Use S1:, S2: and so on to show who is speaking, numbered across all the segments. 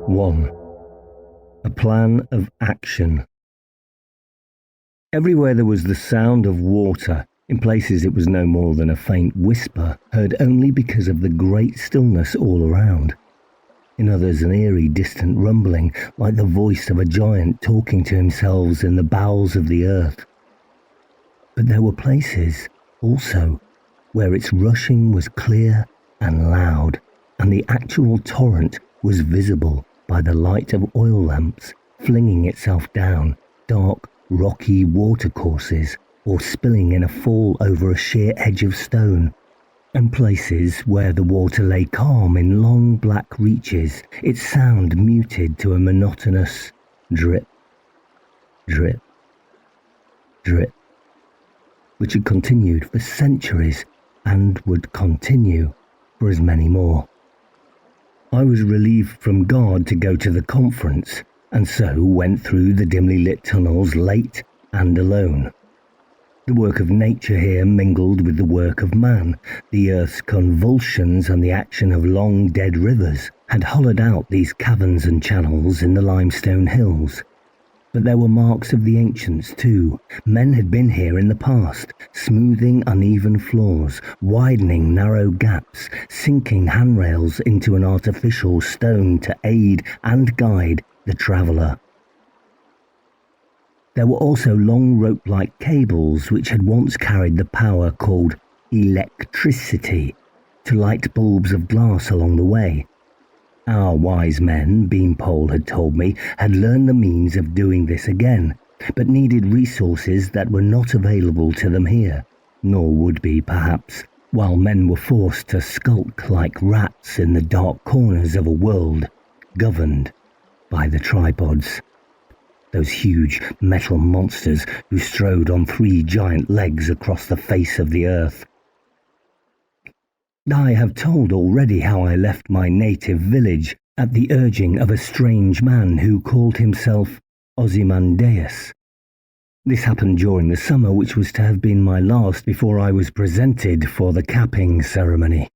S1: 1. A plan of action. Everywhere there was the sound of water. In places it was no more than a faint whisper, heard only because of the great stillness all around. In others an eerie, distant rumbling, like the voice of a giant talking to himself in the bowels of the earth. But there were places, also, where its rushing was clear and loud, and the actual torrent was visible by the light of oil lamps flinging itself down dark, rocky watercourses or spilling in a fall over a sheer edge of stone, and places where the water lay calm in long black reaches, its sound muted to a monotonous drip, drip, drip, which had continued for centuries and would continue for as many more. I was relieved from guard to go to the conference, and so went through the dimly lit tunnels late and alone. The work of nature here mingled with the work of man. The earth's convulsions and the action of long dead rivers had hollowed out these caverns and channels in the limestone hills. But there were marks of the ancients too. Men had been here in the past, smoothing uneven floors, widening narrow gaps, sinking handrails into an artificial stone to aid and guide the traveller. There were also long rope-like cables which had once carried the power called electricity to light bulbs of glass along the way. Our wise men, Beanpole had told me, had learned the means of doing this again, but needed resources that were not available to them here, nor would be, perhaps, while men were forced to skulk like rats in the dark corners of a world governed by the tripods. Those huge metal monsters who strode on 3 giant legs across the face of the earth. I have told already how I left my native village at the urging of a strange man who called himself Ozymandias. This happened during the summer, which was to have been my last before I was presented for the capping ceremony.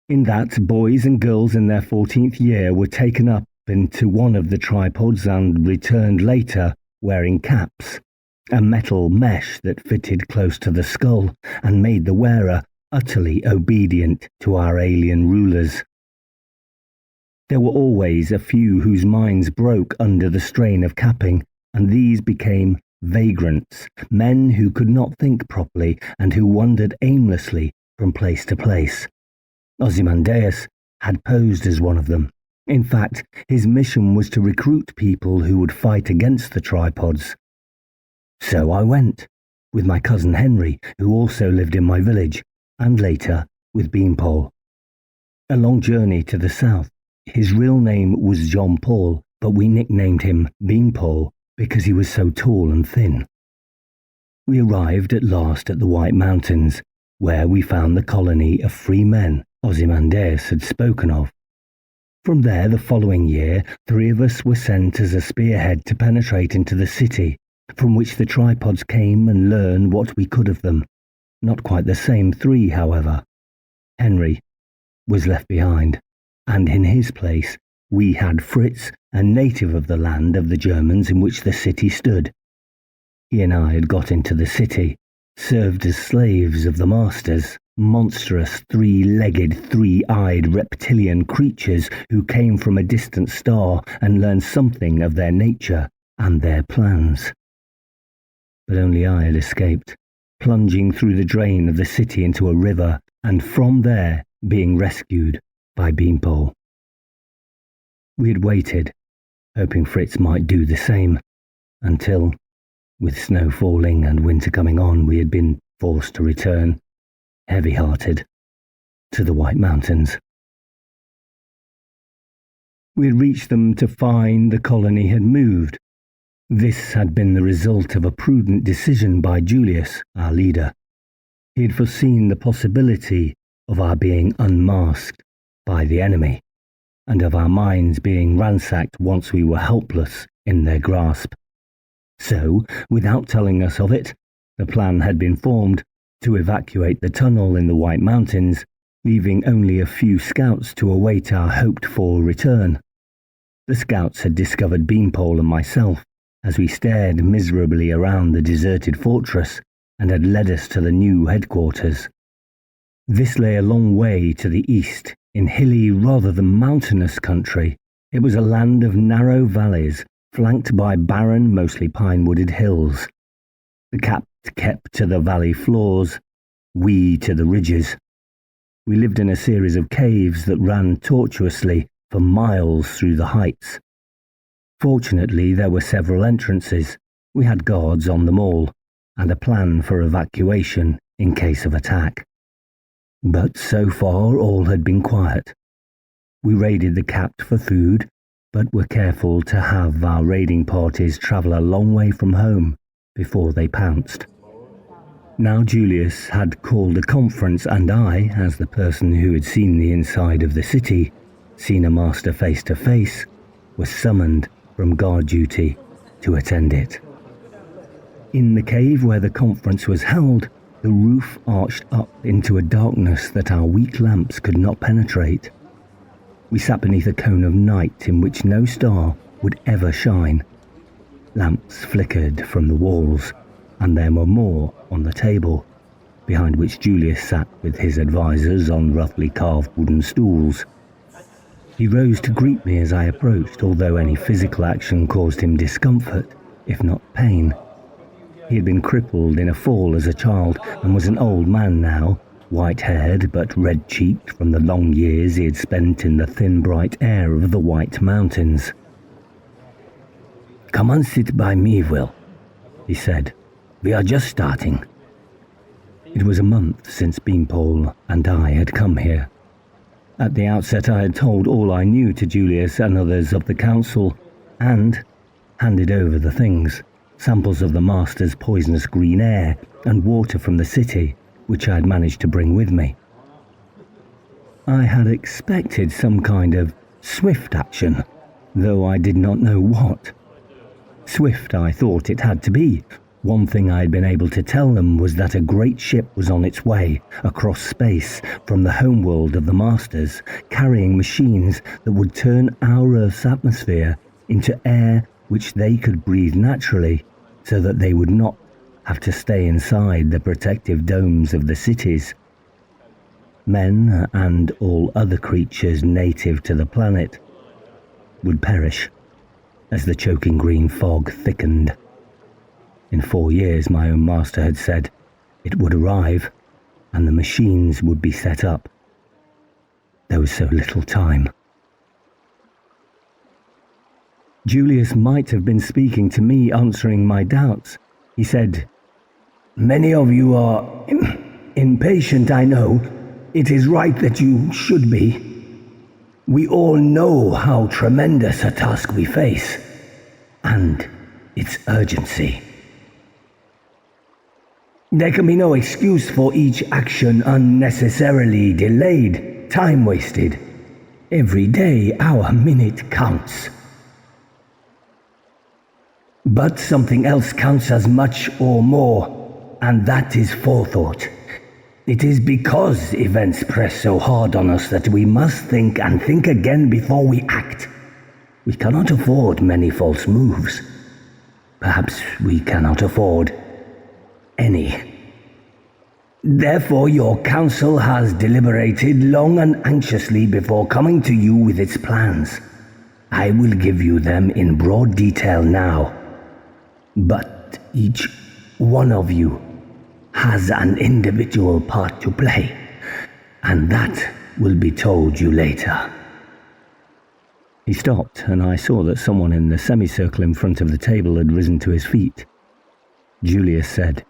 S1: In that, boys and girls in their 14th year were taken up into one of the tripods and returned later wearing caps, a metal mesh that fitted close to the skull and made the wearer utterly obedient to our alien rulers. There were always a few whose minds broke under the strain of capping, and these became vagrants, men who could not think properly and who wandered aimlessly from place to place. Ozymandias had posed as one of them. In fact, his mission was to recruit people who would fight against the tripods. So I went, with my cousin Henry, who also lived in my village, and later with Beanpole. A long journey to the south. His real name was John Paul, but we nicknamed him Beanpole because he was so tall and thin. We arrived at last at the White Mountains, where we found the colony of free men Ozymandias had spoken of. From there, the following year, 3 of us were sent as a spearhead to penetrate into the city, from which the tripods came and learn what we could of them. Not quite the same 3, however. Henry was left behind, and in his place we had Fritz, a native of the land of the Germans in which the city stood. He and I had got into the city, served as slaves of the masters, monstrous 3-legged, 3-eyed reptilian creatures who came from a distant star and learned something of their nature and their plans. But only I had escaped, plunging through the drain of the city into a river, and from there being rescued by Beanpole. We had waited, hoping Fritz might do the same, until, with snow falling and winter coming on, we had been forced to return, heavy-hearted, to the White Mountains. We had reached them to find the colony had moved. This had been the result of a prudent decision by Julius, our leader. He had foreseen the possibility of our being unmasked by the enemy, and of our minds being ransacked once we were helpless in their grasp. So, without telling us of it, the plan had been formed to evacuate the tunnel in the White Mountains, leaving only a few scouts to await our hoped-for return. The scouts had discovered Beanpole and myself as we stared miserably around the deserted fortress and had led us to the new headquarters. This lay a long way to the east, in hilly rather than mountainous country. It was a land of narrow valleys, flanked by barren, mostly pine-wooded hills. The Capt kept to the valley floors, we to the ridges. We lived in a series of caves that ran tortuously for miles through the heights. Fortunately, there were several entrances. We had guards on them all, and a plan for evacuation in case of attack. But so far all had been quiet. We raided the Capt for food, but were careful to have our raiding parties travel a long way from home before they pounced. Now Julius had called a conference, and I, as the person who had seen the inside of the city, seen a master face to face, was summoned from guard duty to attend it. In the cave where the conference was held, the roof arched up into a darkness that our weak lamps could not penetrate. We sat beneath a cone of night in which no star would ever shine. Lamps flickered from the walls, and there were more on the table, behind which Julius sat with his advisors on roughly carved wooden stools. He rose to greet me as I approached, although any physical action caused him discomfort, if not pain. He had been crippled in a fall as a child and was an old man now, white-haired but red-cheeked from the long years he had spent in the thin bright air of the White Mountains. "Come and sit by me, Will," he said. "We are just starting." It was a month since Beanpole and I had come here. At the outset I had told all I knew to Julius and others of the council, and handed over the things, samples of the master's poisonous green air and water from the city, which I had managed to bring with me. I had expected some kind of swift action, though I did not know what. Swift I thought it had to be. One thing I had been able to tell them was that a great ship was on its way across space from the homeworld of the Masters, carrying machines that would turn our Earth's atmosphere into air which they could breathe naturally, so that they would not have to stay inside the protective domes of the cities. Men and all other creatures native to the planet would perish as the choking green fog thickened. In 4 years, my own master had said, it would arrive, and the machines would be set up. There was so little time. Julius might have been speaking to me, answering my doubts. He said, "Many of you are impatient, I know. It is right that you should be. We all know how tremendous a task we face, and its urgency. There can be no excuse for each action unnecessarily delayed, time wasted. Every day, hour, minute counts. But something else counts as much or more, and that is forethought. It is because events press so hard on us that we must think and think again before we act. We cannot afford many false moves. Perhaps we cannot afford any. Therefore, your council has deliberated long and anxiously before coming to you with its plans. I will give you them in broad detail now. But each one of you has an individual part to play, and that will be told you later." He stopped, and I saw that someone in the semicircle in front of the table had risen to his feet. Julius said,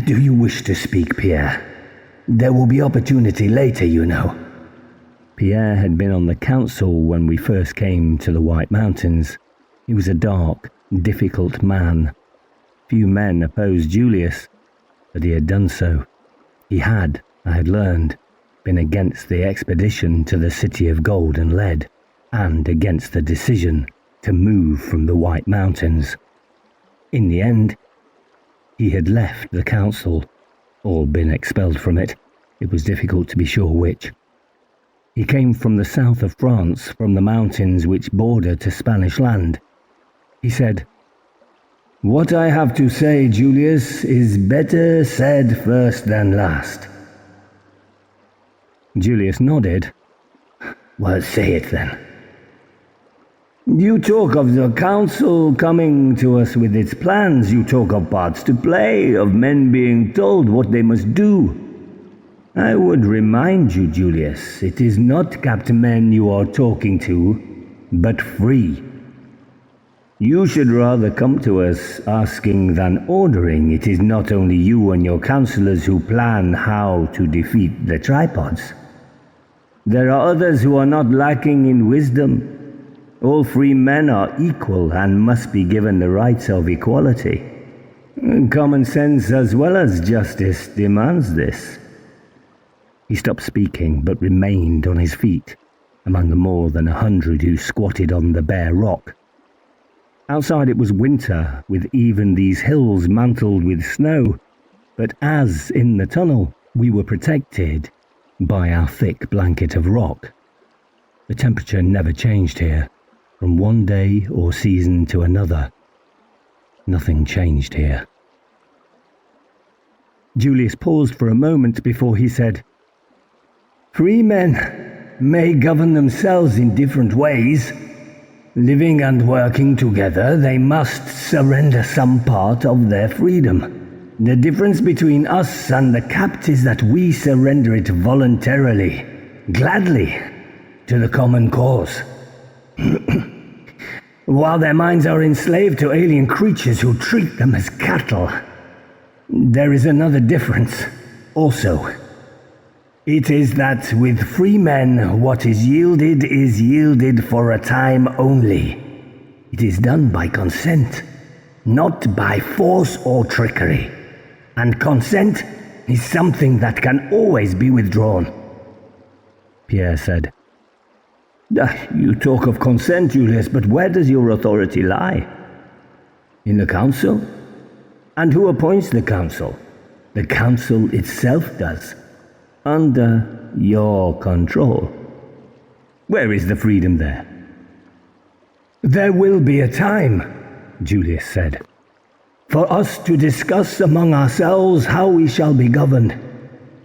S1: "Do you wish to speak, Pierre? There will be opportunity later, you know." Pierre had been on the council when we first came to the White Mountains. He was a dark, difficult man. Few men opposed Julius, but he had done so. He had, I had learned, been against the expedition to the City of Gold and Lead, and against the decision to move from the White Mountains. In the end, he had left the council, or been expelled from it. It was difficult to be sure which. He came from the south of France, from the mountains which border to Spanish land. He said, "What I have to say, Julius, is better said first than last." Julius nodded. "Well, say it then." "You talk of the council coming to us with its plans. You talk of parts to play, of men being told what they must do. I would remind you, Julius, it is not capped men you are talking to, but free. You should rather come to us asking than ordering. It is not only you and your counselors who plan how to defeat the tripods. There are others who are not lacking in wisdom. All free men are equal and must be given the rights of equality. Common sense as well as justice demands this." He stopped speaking, but remained on his feet, among the more than 100 who squatted on the bare rock. Outside it was winter, with even these hills mantled with snow, but as in the tunnel, we were protected by our thick blanket of rock. The temperature never changed here, from one day or season to another. Nothing changed here. Julius paused for a moment before he said, "Free men may govern themselves in different ways. Living and working together, they must surrender some part of their freedom. The difference between us and the capped is that we surrender it voluntarily, gladly, to the common cause. While their minds are enslaved to alien creatures who treat them as cattle. There is another difference, also. It is that with free men, what is yielded for a time only. It is done by consent, not by force or trickery. And consent is something that can always be withdrawn." Pierre said, "You talk of consent, Julius, but where does your authority lie? In the council? And who appoints the council? The council itself does. Under your control. Where is the freedom there?" "There will be a time," Julius said, "for us to discuss among ourselves how we shall be governed.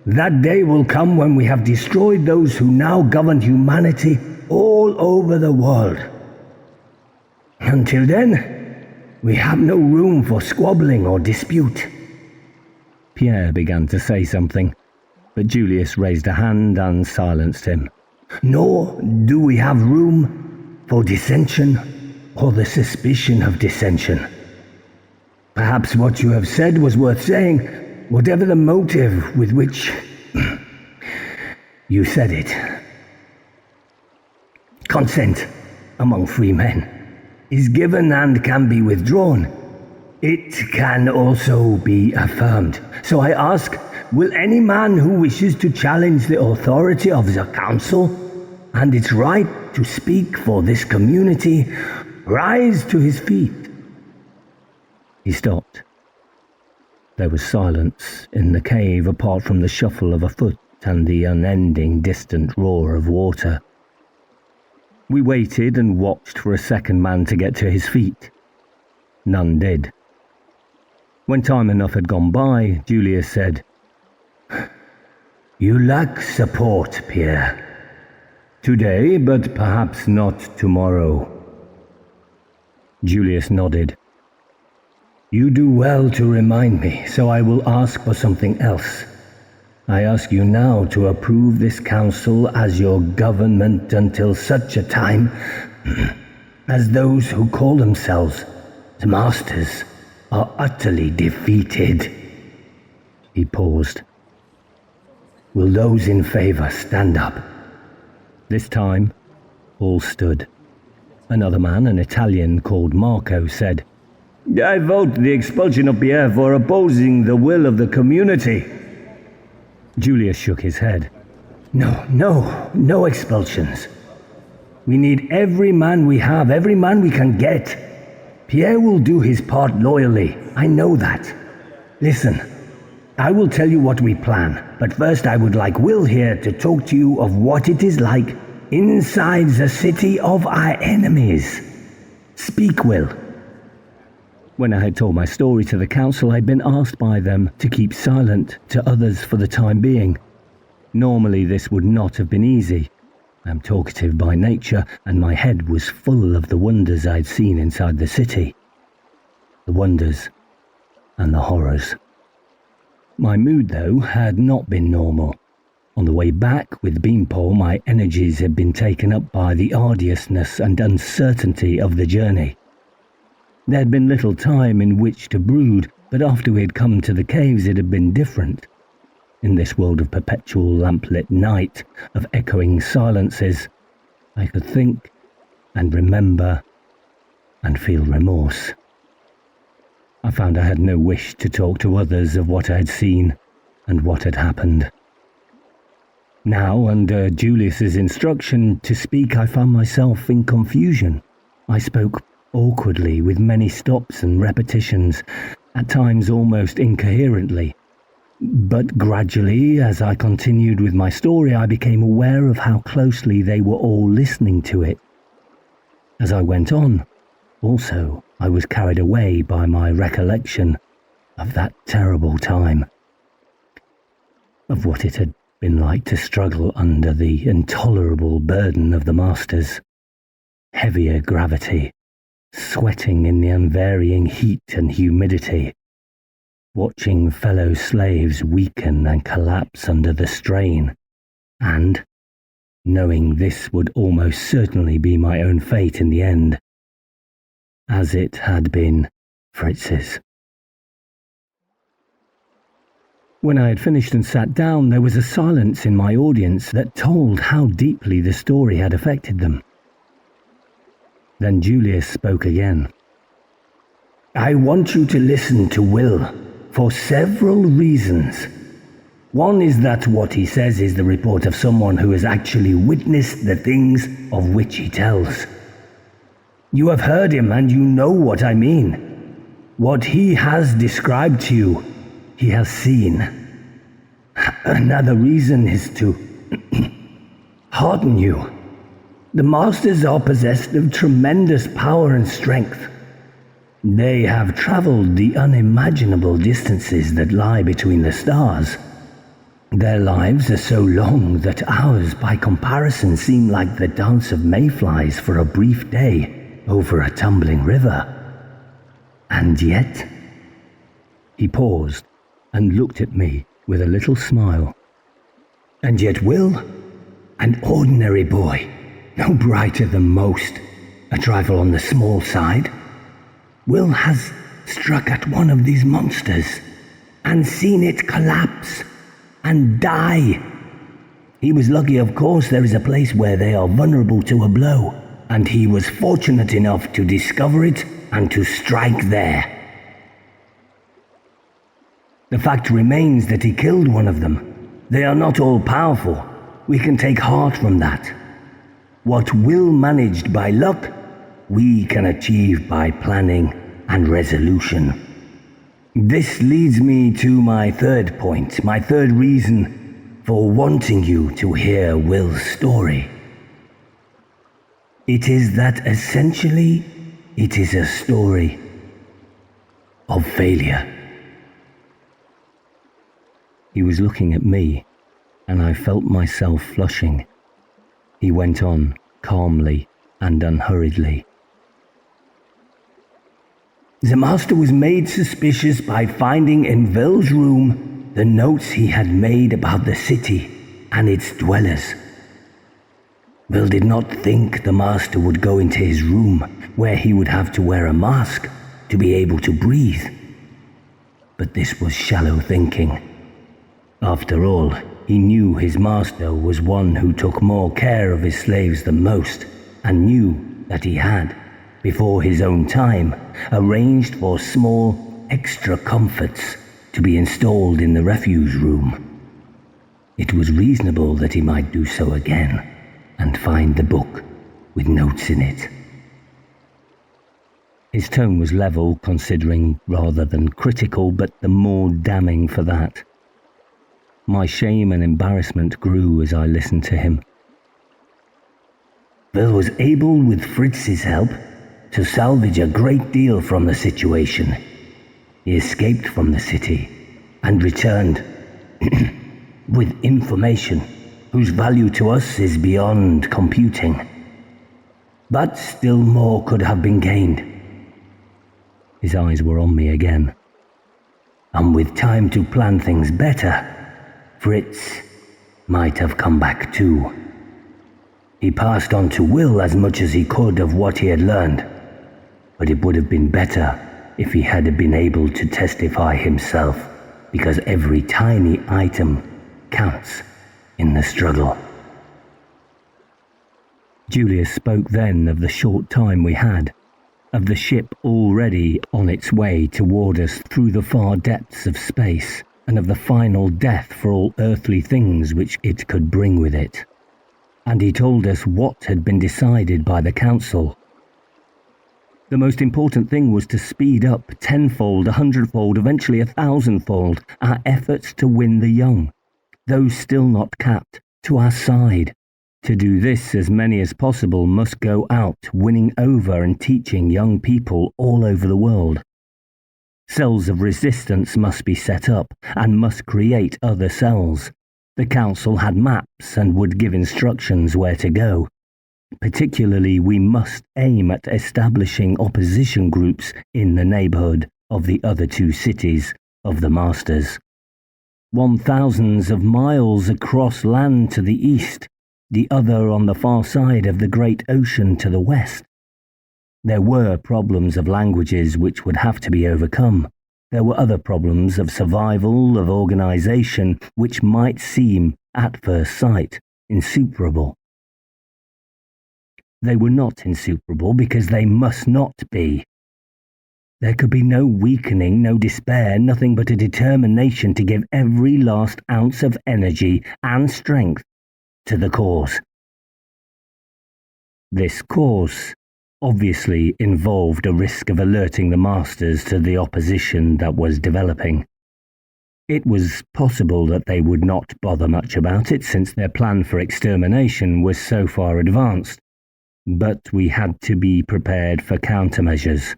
S1: That day will come when we have destroyed those who now govern humanity all over the world. Until then, we have no room for squabbling or dispute." Pierre began to say something, but Julius raised a hand and silenced him. "Nor do we have room for dissension or the suspicion of dissension. Perhaps what you have said was worth saying, whatever the motive with which you said it. Consent among free men is given and can be withdrawn. It can also be affirmed. So I ask, will any man who wishes to challenge the authority of the council and its right to speak for this community rise to his feet?" He stopped. There was silence in the cave apart from the shuffle of a foot and the unending distant roar of water. We waited and watched for a second man to get to his feet. None did. When time enough had gone by, Julius said, "You lack support, Pierre. Today, but perhaps not tomorrow." Julius nodded. "You do well to remind me, so I will ask for something else. I ask you now to approve this council as your government until such a time as those who call themselves the masters are utterly defeated." He paused. "Will those in favor stand up?" This time, all stood. Another man, an Italian called Marco, said, "I vote the expulsion of Pierre for opposing the will of the community." Julius shook his head. No expulsions. We need every man we have, every man we can get. Pierre will do his part loyally, I know that. Listen, I will tell you what we plan, but first I would like Will here to talk to you of what it is like inside the city of our enemies. Speak, Will. When I had told my story to the council, I'd been asked by them to keep silent to others for the time being. Normally this would not have been easy. I am talkative by nature, and my head was full of the wonders I'd seen inside the city. The wonders and the horrors. My mood, though, had not been normal. On the way back with Beanpole, my energies had been taken up by the arduousness and uncertainty of the journey. There had been little time in which to brood, but after we had come to the caves it had been different. In this world of perpetual lamplit night, of echoing silences, I could think and remember and feel remorse. I found I had no wish to talk to others of what I had seen and what had happened. Now, under Julius's instruction to speak, I found myself in confusion. I spoke awkwardly, with many stops and repetitions, at times almost incoherently. But gradually, as I continued with my story, I became aware of how closely they were all listening to it. As I went on, also, I was carried away by my recollection of that terrible time, of what it had been like to struggle under the intolerable burden of the masters. Heavier gravity, sweating in the unvarying heat and humidity, watching fellow slaves weaken and collapse under the strain, and, knowing this would almost certainly be my own fate in the end, as it had been Fritz's. When I had finished and sat down, there was a silence in my audience that told how deeply the story had affected them. Then Julius spoke again. I want you to listen to Will for several reasons. One is that what he says is the report of someone who has actually witnessed the things of which he tells. You have heard him and you know what I mean. What he has described to you, he has seen. Another reason is to hearten you. The masters are possessed of tremendous power and strength. They have traveled the unimaginable distances that lie between the stars. Their lives are so long that ours, by comparison, seem like the dance of mayflies for a brief day over a tumbling river. And yet, he paused and looked at me with a little smile. And yet Will, an ordinary boy, no brighter than most, a trifle on the small side, Will has struck at one of these monsters and seen it collapse and die. He was lucky, of course. There is a place where they are vulnerable to a blow, and he was fortunate enough to discover it and to strike there. The fact remains that he killed one of them. They are not all powerful. We can take heart from that. What Will managed by luck, we can achieve by planning and resolution. This leads me to my third point, my third reason for wanting you to hear Will's story. It is that essentially it is a story of failure. He was looking at me, and I felt myself flushing. He went on, calmly and unhurriedly. The master was made suspicious by finding in Will's room the notes he had made about the city and its dwellers. Will did not think the master would go into his room, where he would have to wear a mask to be able to breathe. But this was shallow thinking. After all, he knew his master was one who took more care of his slaves than most, and knew that he had, before his own time, arranged for small extra comforts to be installed in the refuge room. It was reasonable that he might do so again, and find the book with notes in it. His tone was level, considering, rather than critical, but the more damning for that. My shame and embarrassment grew as I listened to him.
S2: Will was able, with Fritz's help, to salvage a great deal from the situation. He escaped from the city and returned with information whose value to us is beyond computing. But still more could have been gained.
S1: His eyes were on me again.
S2: And with time to plan things better, Fritz might have come back too. He passed on to Will as much as he could of what he had learned, but it would have been better if he had been able to testify himself, because every tiny item counts in the struggle.
S1: Julius spoke then of the short time we had, of the ship already on its way toward us through the far depths of space, and of the final death for all earthly things which it could bring with it. And he told us what had been decided by the council. The most important thing was to speed up tenfold, 100-fold, eventually 1,000-fold our efforts to win the young, those still not capped, to our side. To do this, as many as possible must go out, winning over and teaching young people all over the world. Cells of resistance must be set up, and must create other cells. The council had maps and would give instructions where to go. Particularly, we must aim at establishing opposition groups in the neighborhood of the other two cities of the Masters. 1,000s of miles across land to the east, the other on the far side of the great ocean to the west. There were problems of languages which would have to be overcome. There were other problems of survival, of organization, which might seem, at first sight, insuperable. They were not insuperable because they must not be. There could be no weakening, no despair, nothing but a determination to give every last ounce of energy and strength to the cause. This course obviously involved a risk of alerting the Masters to the opposition that was developing. It was possible that they would not bother much about it, since their plan for extermination was so far advanced, but we had to be prepared for countermeasures.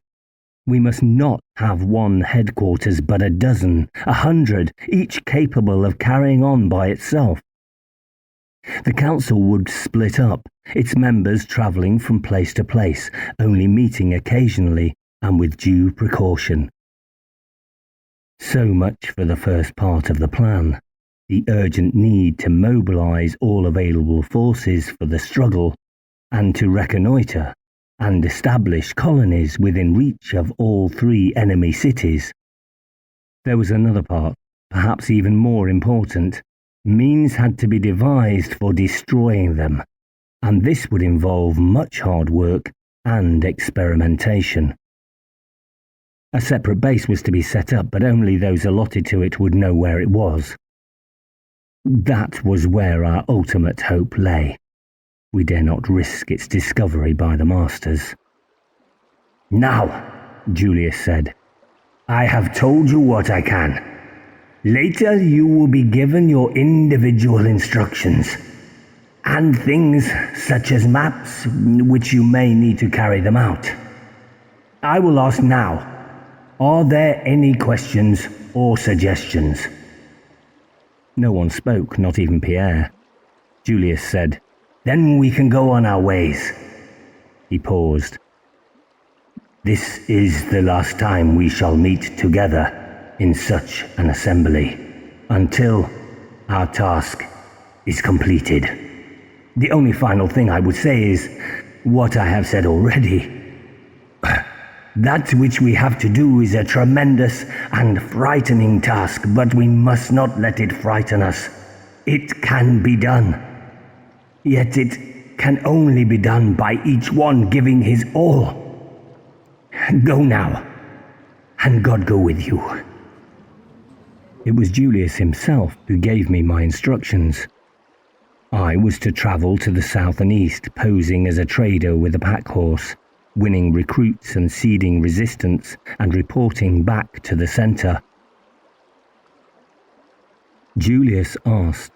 S1: We must not have one headquarters, but a dozen, 100, each capable of carrying on by itself. The council would split up, its members travelling from place to place, only meeting occasionally and with due precaution. So much for the first part of the plan, the urgent need to mobilise all available forces for the struggle, and to reconnoitre and establish colonies within reach of all three enemy cities. There was another part, perhaps even more important. Means had to be devised for destroying them, and this would involve much hard work and experimentation. A separate base was to be set up, but only those allotted to it would know where it was. That was where our ultimate hope lay. We dare not risk its discovery by the Masters.
S2: Now, Julius said, I have told you what I can. Later you will be given your individual instructions, and things such as maps, which you may need to carry them out. I will ask now, are there any questions or suggestions?
S1: No one spoke, not even Pierre. Julius said,
S2: Then we can go on our ways.
S1: He paused.
S2: This is the last time we shall meet together in such an assembly, until our task is completed. The only final thing I would say is what I have said already. That which we have to do is a tremendous and frightening task, but we must not let it frighten us. It can be done. Yet it can only be done by each one giving his all. Go now, and God go with you.
S1: It was Julius himself who gave me my instructions. I was to travel to the south and east, posing as a trader with a pack horse, winning recruits and seeding resistance and reporting back to the centre. Julius asked,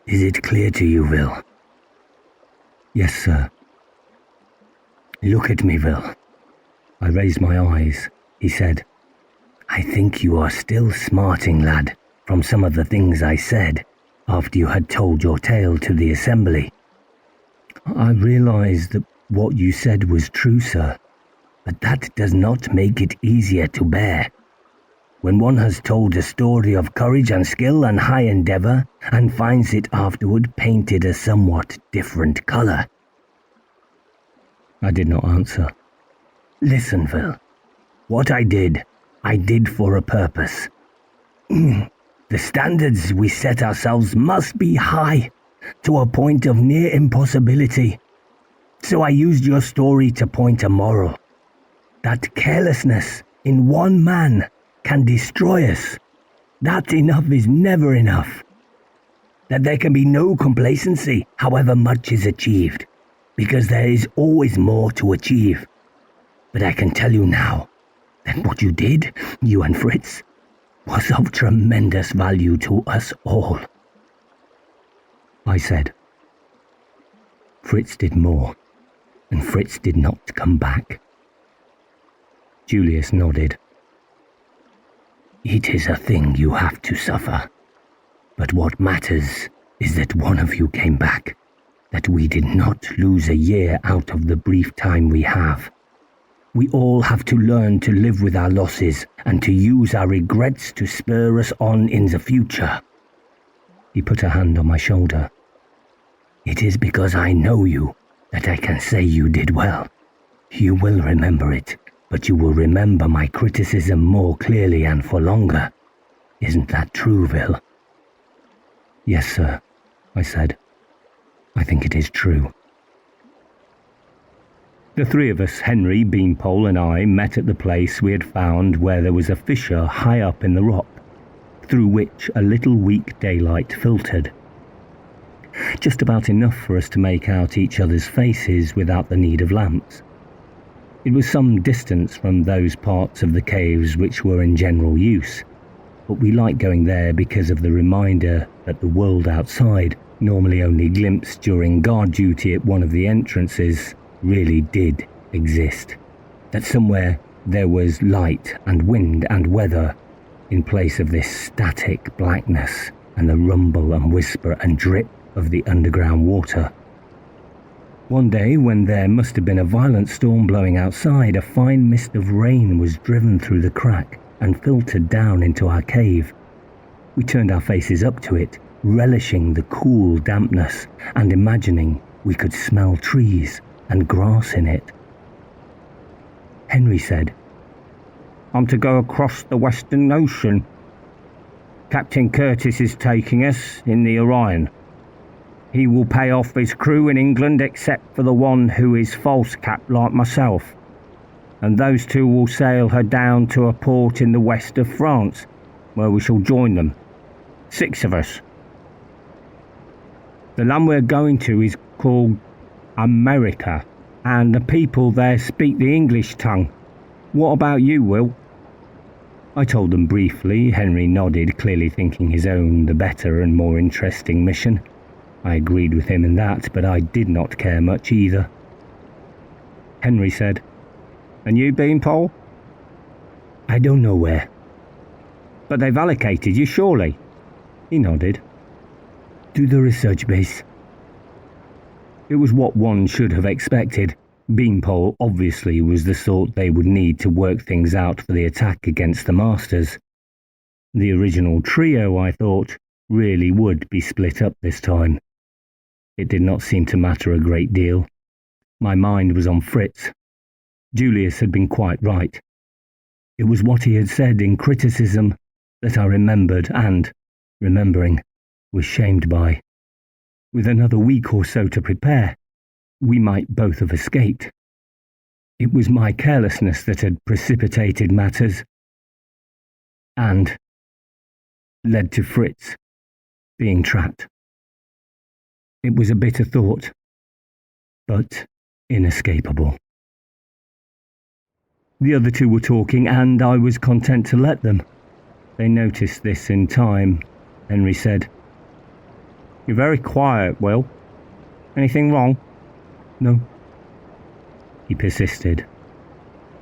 S2: "Is it clear to you, Vil?"
S1: "Yes, sir."
S2: "Look at me, Vil."
S1: I raised my eyes. He said,
S2: "I think you are still smarting, lad, from some of the things I said after you had told your tale to the assembly."
S1: "I realised that what you said was true, sir."
S2: "But that does not make it easier to bear. When one has told a story of courage and skill and high endeavour and finds it afterward painted a somewhat different colour."
S1: I did not answer.
S2: "Listen, Vil. What I did for a purpose. The standards we set ourselves must be high, to a point of near impossibility. So I used your story to point a moral. That carelessness in one man can destroy us. That enough is never enough. That there can be no complacency, however much is achieved, because there is always more to achieve. But I can tell you now that what you did, you and Fritz, was of tremendous value to us all."
S1: I said, "Fritz did more, and Fritz did not come back." Julius nodded.
S2: "It is a thing you have to suffer. But what matters is that one of you came back, that we did not lose a year out of the brief time we have. We all have to learn to live with our losses and to use our regrets to spur us on in the future."
S1: He put a hand on my shoulder.
S2: "It is because I know you that I can say you did well. You will remember it, but you will remember my criticism more clearly and for longer. Isn't that true, Vil?"
S1: "Yes, sir," I said. "I think it is true." The three of us, Henry, Beanpole and I, met at the place we had found where there was a fissure high up in the rock, through which a little weak daylight filtered. Just about enough for us to make out each other's faces without the need of lamps. It was some distance from those parts of the caves which were in general use, but we liked going there because of the reminder that the world outside, normally only glimpsed during guard duty at one of the entrances, really did exist. That somewhere there was light and wind and weather in place of this static blackness and the rumble and whisper and drip of the underground water. One day, when there must have been a violent storm blowing outside, a fine mist of rain was driven through the crack and filtered down into our cave. We turned our faces up to it, relishing the cool dampness and imagining we could smell trees and grass in it. Henry said, "I'm to go across the Western Ocean. Captain Curtis is taking us in the Orion. He will pay off his crew in England except for the one who is false cap like myself, and those two will sail her down to a port in the west of France, where we shall join them. 6 of us. The land we're going to is called America, and the people there speak the English tongue. What about you, Will?" I told them briefly. Henry nodded, clearly thinking his own the better and more interesting mission. I agreed with him in that, but I did not care much either. Henry said, "And you, Beanpole?"
S2: "I don't know where."
S1: "But they've allocated you, surely?" He nodded.
S2: "To the research base."
S1: It was what one should have expected. Beanpole obviously was the sort they would need to work things out for the attack against the Masters. The original trio, I thought, really would be split up this time. It did not seem to matter a great deal. My mind was on Fritz. Julius had been quite right. It was what he had said in criticism that I remembered and, remembering, was shamed by. With another week or so to prepare, we might both have escaped. It was my carelessness that had precipitated matters and led to Fritz being trapped. It was a bitter thought, but inescapable. The other two were talking, and I was content to let them. They noticed this in time. Henry said, "You're very quiet, Will. Anything wrong?" "No." He persisted.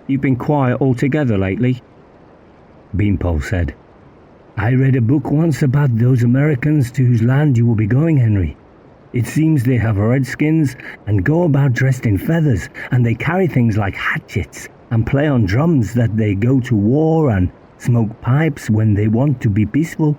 S1: "You've been quiet altogether lately." Beanpole said, "I read a book once about those Americans to whose land you will be going, Henry. It seems they have redskins and go about dressed in feathers, and they carry things like hatchets and play on drums, that they go to war and smoke pipes when they want to be peaceful."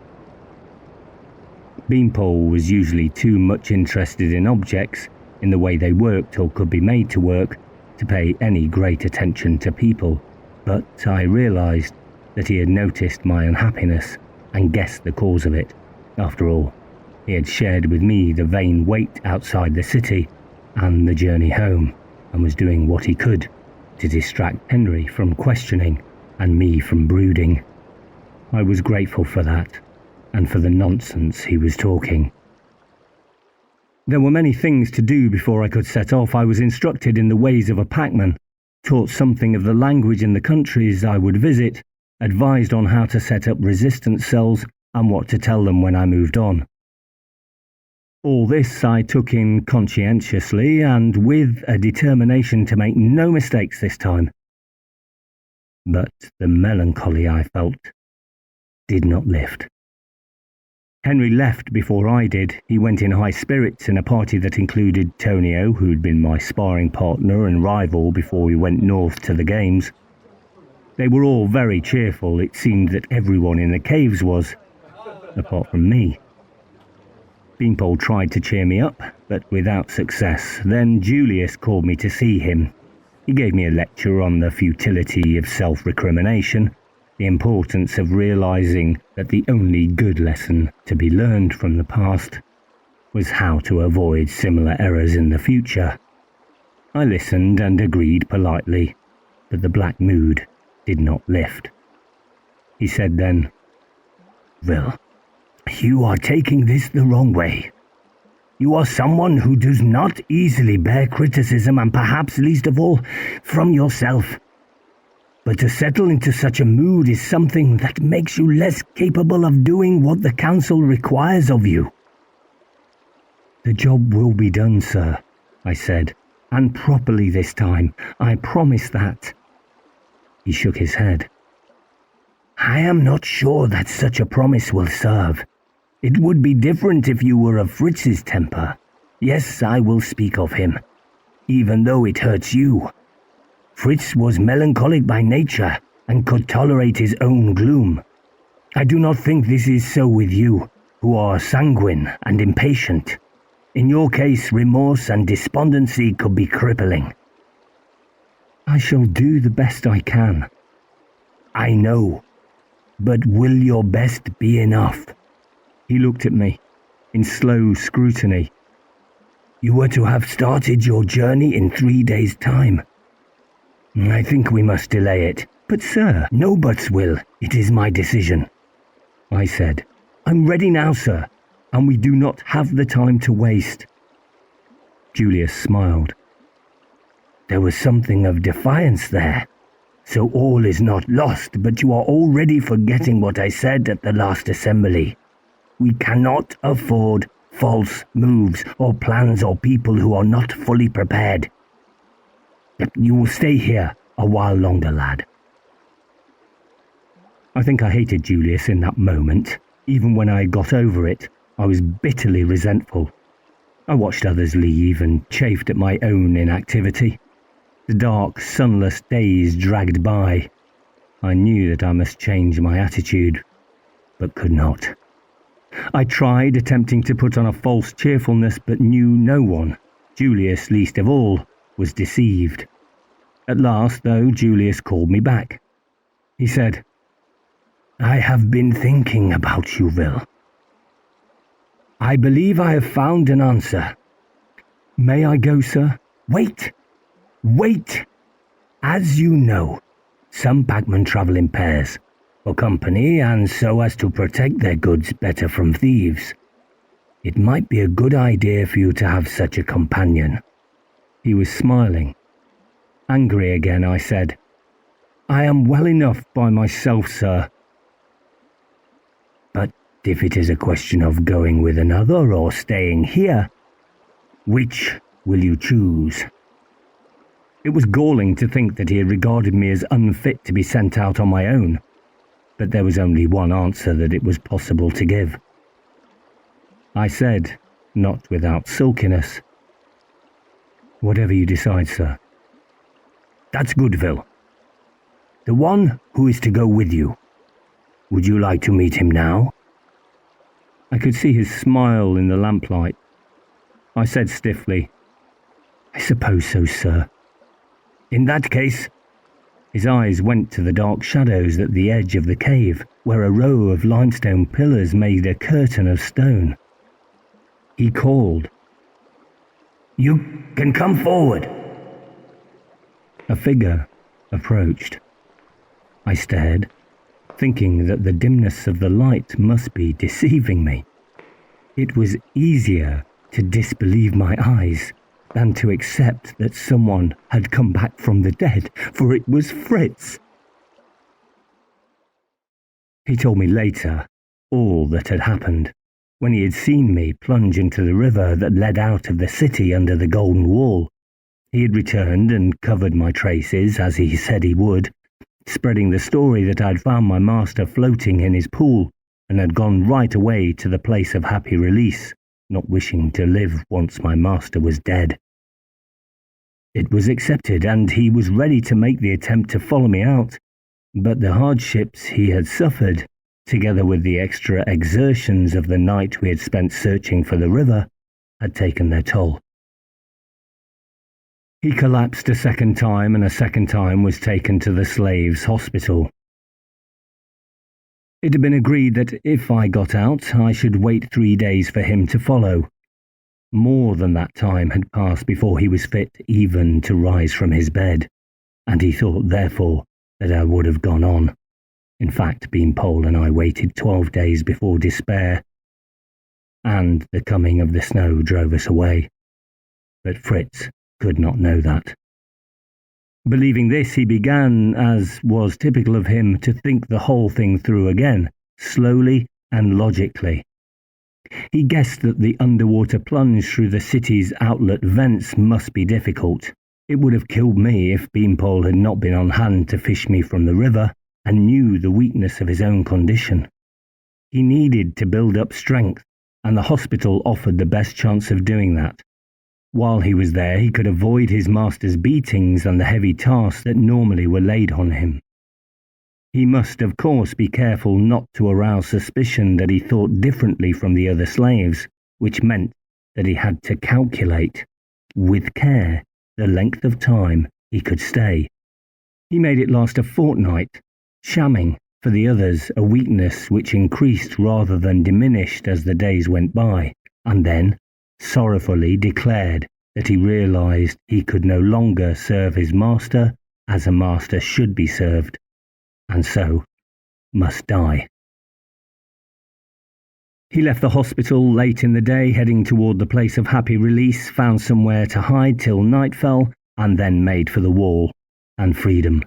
S1: Beanpole was usually too much interested in objects, in the way they worked or could be made to work, to pay any great attention to people, but I realised that he had noticed my unhappiness and guessed the cause of it. After all, he had shared with me the vain wait outside the city and the journey home, and was doing what he could to distract Henry from questioning and me from brooding. I was grateful for that, and for the nonsense he was talking. There were many things to do before I could set off. I was instructed in the ways of a packman, taught something of the language in the countries I would visit, advised on how to set up resistance cells and what to tell them when I moved on. All this I took in conscientiously and with a determination to make no mistakes this time. But the melancholy I felt did not lift. Henry left before I did. He went in high spirits in a party that included Tonio, who'd been my sparring partner and rival before we went north to the games. They were all very cheerful. It seemed that everyone in the caves was, apart from me. Beanpole tried to cheer me up, but without success. Then Julius called me to see him. He gave me a lecture on the futility of self-recrimination, the importance of realizing that the only good lesson to be learned from the past was how to avoid similar errors in the future. I listened and agreed politely, but the black mood did not lift. He said then, "Will, you are taking this the wrong way. You are someone who does not easily bear criticism, and perhaps least of all from yourself. But to settle into such a mood is something that makes you less capable of doing what the council requires of you." "The job will be done, sir," I said, "and properly this time. I promise that." He shook his head. "I am not sure that such a promise will serve. It would be different if you were of Fritz's temper. Yes, I will speak of him, even though it hurts you. Fritz was melancholic by nature and could tolerate his own gloom. I do not think this is so with you, who are sanguine and impatient. In your case, remorse and despondency could be crippling." "I shall do the best I can." "I know, but will your best be enough?" He looked at me in slow scrutiny. "You were to have started your journey in 3 days' time. I think we must delay it." "But sir—" "No buts, Will. It is my decision." I said, "I'm ready now, sir, and we do not have the time to waste." Julius smiled. There was something of defiance there. "So all is not lost, but you are already forgetting what I said at the last assembly. We cannot afford false moves or plans or people who are not fully prepared. You will stay here a while longer, lad." I think I hated Julius in that moment. Even when I got over it, I was bitterly resentful. I watched others leave and chafed at my own inactivity. The dark, sunless days dragged by. I knew that I must change my attitude, but could not. I tried, attempting to put on a false cheerfulness, but knew no one, Julius least of all, was deceived. At last, though, Julius called me back. He said, "I have been thinking about you, Will. I believe I have found an answer." "May I go, sir?" "Wait! Wait! As you know, some packmen travel in pairs, for company and so as to protect their goods better from thieves. It might be a good idea for you to have such a companion." He was smiling. Angry again, I said, I am well enough by myself, sir.
S2: But if it is a question of going with another or staying here, which will you choose?
S1: It was galling to think that he had regarded me as unfit to be sent out on my own, but there was only one answer that it was possible to give. I said, not without sulkiness, "Whatever you decide, sir."
S2: That's good, Vil. The one who is to go with you. Would you like to meet him now?
S1: I could see his smile in the lamplight. I said stiffly, "I suppose so, sir."
S2: In that case,
S1: his eyes went to the dark shadows at the edge of the cave, where a row of limestone pillars made a curtain of stone. He called,
S2: "You can come forward."
S1: A figure approached. I stared, thinking that the dimness of the light must be deceiving me. It was easier to disbelieve my eyes than to accept that someone had come back from the dead, for it was Fritz. He told me later all that had happened, when he had seen me plunge into the river that led out of the city under the Golden Wall. He had returned and covered my traces, as he said he would, spreading the story that I'd found my master floating in his pool and had gone right away to the place of happy release, not wishing to live once my master was dead. It was accepted, and he was ready to make the attempt to follow me out, but the hardships he had suffered, together with the extra exertions of the night we had spent searching for the river, had taken their toll. He collapsed a second time, and a second time was taken to the slaves' hospital. It had been agreed that if I got out, I should wait 3 days for him to follow. More than that time had passed before he was fit even to rise from his bed, and he thought, therefore, that I would have gone on. In fact, Beanpole and I waited 12 days before despair, and the coming of the snow drove us away. But Fritz could not know that. Believing this, he began, as was typical of him, to think the whole thing through again, slowly and logically. He guessed that the underwater plunge through the city's outlet vents must be difficult. It would have killed me if Beanpole had not been on hand to fish me from the river and knew the weakness of his own condition. He needed to build up strength, and the hospital offered the best chance of doing that. While he was there, he could avoid his master's beatings and the heavy tasks that normally were laid on him. He must, of course, be careful not to arouse suspicion that he thought differently from the other slaves, which meant that he had to calculate, with care, the length of time he could stay. He made it last a fortnight, shamming for the others a weakness which increased rather than diminished as the days went by, and then sorrowfully declared that he realized he could no longer serve his master as a master should be served, and so must die. He left the hospital late in the day, heading toward the place of happy release, found somewhere to hide till night fell, and then made for the wall and freedom.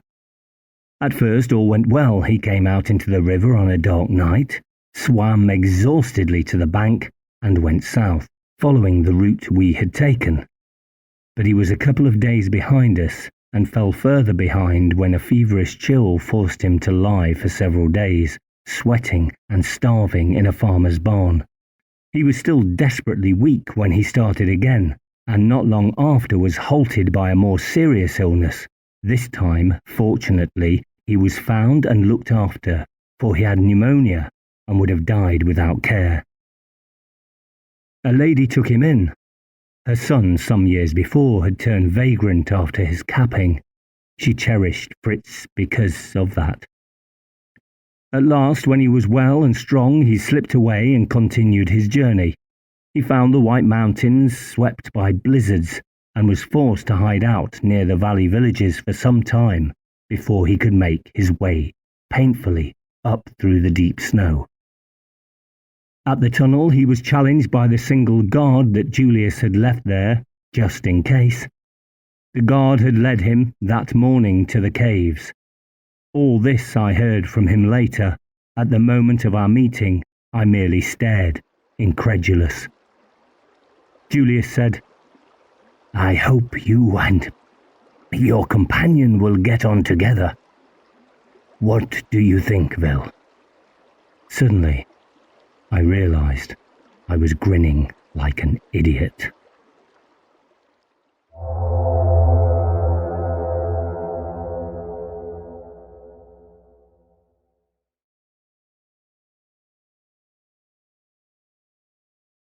S1: At first all went well. He came out into the river on a dark night, swam exhaustedly to the bank, and went south, following the route we had taken. But he was a couple of days behind us, and fell further behind when a feverish chill forced him to lie for several days, sweating and starving in a farmer's barn. He was still desperately weak when he started again, and not long after was halted by a more serious illness. This time, fortunately, he was found and looked after, for he had pneumonia and would have died without care. A lady took him in. Her son, some years before, had turned vagrant after his capping. She cherished Fritz because of that. At last, when he was well and strong, he slipped away and continued his journey. He found the White Mountains swept by blizzards and was forced to hide out near the valley villages for some time before he could make his way painfully up through the deep snow. At the tunnel, he was challenged by the single guard that Julius had left there, just in case. The guard had led him that morning to the caves. All this I heard from him later. At the moment of our meeting, I merely stared, incredulous. Julius said,
S2: "I hope you and your companion will get on together. What do you think, Vil?"
S1: Suddenly, I realized I was grinning like an idiot.